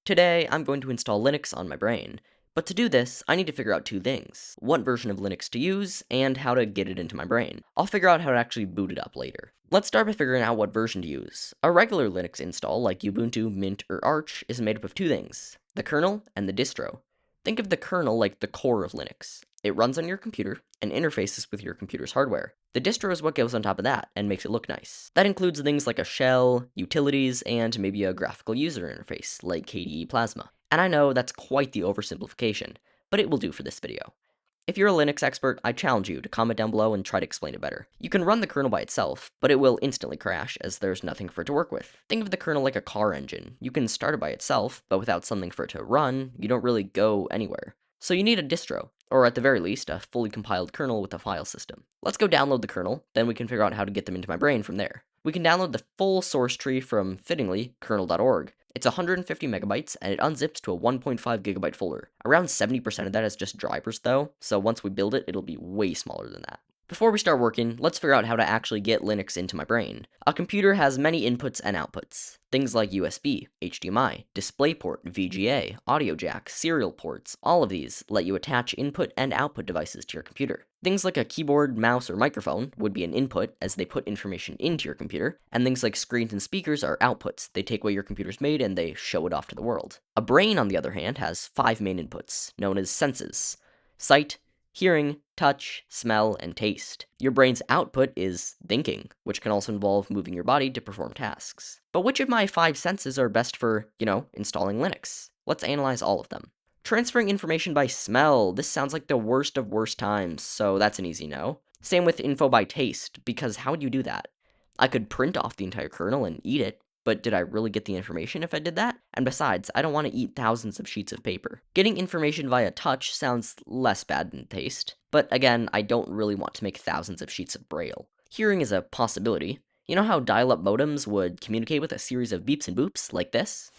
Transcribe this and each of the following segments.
Today, I'm going to install Linux on my brain. But to do this, I need to figure out two things: what version of Linux to use, and how to get it into my brain. I'll figure out how to actually boot it up later. Let's start by figuring out what version to use. A regular Linux install, like Ubuntu, Mint, or Arch, is made up of two things: the kernel and the distro. Think of the kernel like the core of Linux. It runs on your computer and interfaces with your computer's hardware. The distro is what goes on top of that and makes it look nice. That includes things like a shell, utilities, and maybe a graphical user interface like KDE Plasma. And I know that's quite the oversimplification, but it will do for this video. If you're a Linux expert, I challenge you to comment down below and try to explain it better. You can run the kernel by itself, but it will instantly crash as there's nothing for it to work with. Think of the kernel like a car engine. You can start it by itself, but without something for it to run, you don't really go anywhere. So you need a distro, or at the very least, a fully compiled kernel with a file system. Let's go download the kernel, then we can figure out how to get them into my brain from there. We can download the full source tree from, fittingly, kernel.org. It's 150 megabytes, and it unzips to a 1.5 gigabyte folder. Around 70% of that is just drivers though, so once we build it, it'll be way smaller than that. Before we start working, let's figure out how to actually get Linux into my brain. A computer has many inputs and outputs. Things like USB, HDMI, DisplayPort, VGA, audio jack, serial ports, all of these let you attach input and output devices to your computer. Things like a keyboard, mouse, or microphone would be an input as they put information into your computer, and things like screens and speakers are outputs. They take what your computer's made and they show it off to the world. A brain, on the other hand, has 5 main inputs, known as senses: sight, hearing, touch, smell, and taste. Your brain's output is thinking, which can also involve moving your body to perform tasks. But which of my 5 senses are best for, installing Linux? Let's analyze all of them. Transferring information by smell. This sounds like the worst of worst times, so that's an easy no. Same with info by taste, because how would you do that? I could print off the entire kernel and eat it, but did I really get the information if I did that? And besides, I don't want to eat thousands of sheets of paper. Getting information via touch sounds less bad than taste, but again, I don't really want to make thousands of sheets of braille. Hearing is a possibility. You know how dial-up modems would communicate with a series of beeps and boops, like this?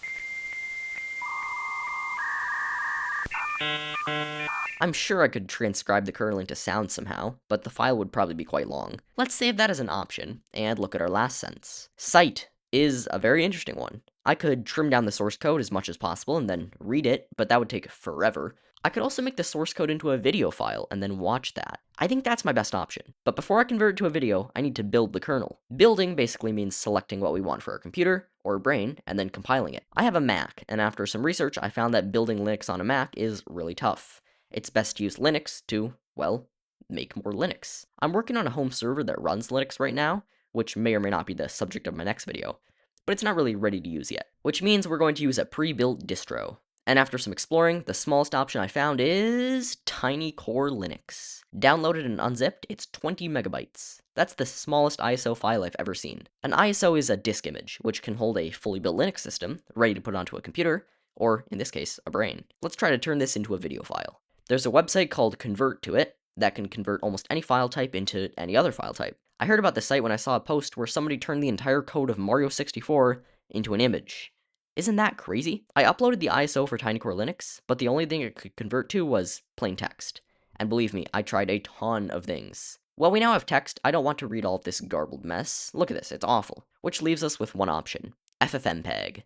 I'm sure I could transcribe the kernel into sound somehow, but the file would probably be quite long. Let's save that as an option, and look at our last sense. Sight is a very interesting one. I could trim down the source code as much as possible and then read it, but that would take forever. I could also make the source code into a video file and then watch that. I think that's my best option. But before I convert it to a video, I need to build the kernel. Building basically means selecting what we want for our computer or brain and then compiling it. I have a Mac, and after some research, I found that building Linux on a Mac is really tough. It's best to use Linux to, well, make more Linux. I'm working on a home server that runs Linux right now, which may or may not be the subject of my next video, but it's not really ready to use yet, which means we're going to use a pre-built distro. And after some exploring, the smallest option I found is Tiny Core Linux. Downloaded and unzipped, it's 20 megabytes. That's the smallest ISO file I've ever seen. An ISO is a disk image, which can hold a fully built Linux system, ready to put onto a computer, or in this case, a brain. Let's try to turn this into a video file. There's a website called convert.to.it that can convert almost any file type into any other file type. I heard about this site when I saw a post where somebody turned the entire code of Mario 64 into an image. Isn't that crazy? I uploaded the ISO for Tiny Core Linux, but the only thing it could convert to was plain text. And believe me, I tried a ton of things. Well, we now have text. I don't want to read all of this garbled mess. Look at this, it's awful. Which leaves us with one option: FFmpeg.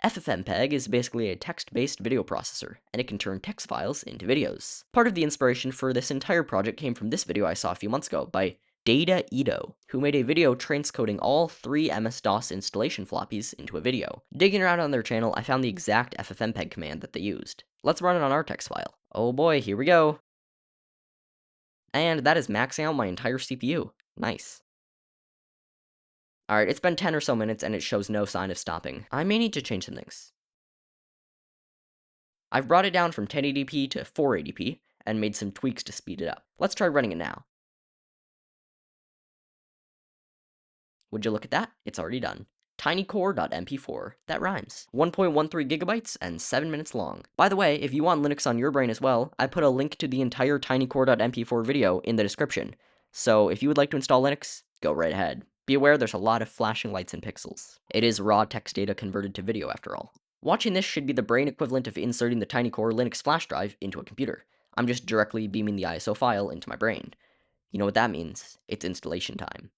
FFmpeg is basically a text-based video processor, and it can turn text files into videos. Part of the inspiration for this entire project came from this video I saw a few months ago by Data Ito, who made a video transcoding all 3 MS-DOS installation floppies into a video. Digging around on their channel, I found the exact FFmpeg command that they used. Let's run it on our text file. Oh boy, here we go. And that is maxing out my entire CPU. Nice. Alright, it's been 10 or so minutes and it shows no sign of stopping. I may need to change some things. I've brought it down from 1080p to 480p and made some tweaks to speed it up. Let's try running it now. Would you look at that? It's already done. tinycore.mp4. That rhymes. 1.13 gigabytes and 7 minutes long. By the way, if you want Linux on your brain as well, I put a link to the entire tinycore.mp4 video in the description. So if you would like to install Linux, go right ahead. Be aware there's a lot of flashing lights and pixels. It is raw text data converted to video after all. Watching this should be the brain equivalent of inserting the Tiny Core Linux flash drive into a computer. I'm just directly beaming the ISO file into my brain. You know what that means? It's installation time.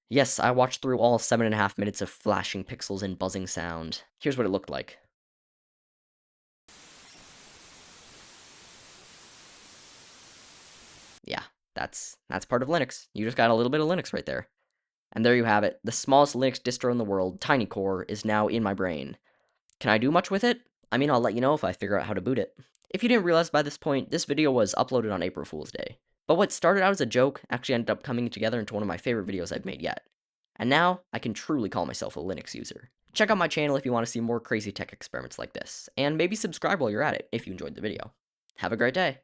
Yes, I watched through all 7.5 minutes of flashing pixels and buzzing sound. Here's what it looked like. Yeah, that's part of Linux. You just got a little bit of Linux right there. And there you have it. The smallest Linux distro in the world, TinyCore, is now in my brain. Can I do much with it? I mean, I'll let you know if I figure out how to boot it. If you didn't realize by this point, this video was uploaded on April Fool's Day. But what started out as a joke actually ended up coming together into one of my favorite videos I've made yet. And now, I can truly call myself a Linux user. Check out my channel if you want to see more crazy tech experiments like this, and maybe subscribe while you're at it if you enjoyed the video. Have a great day!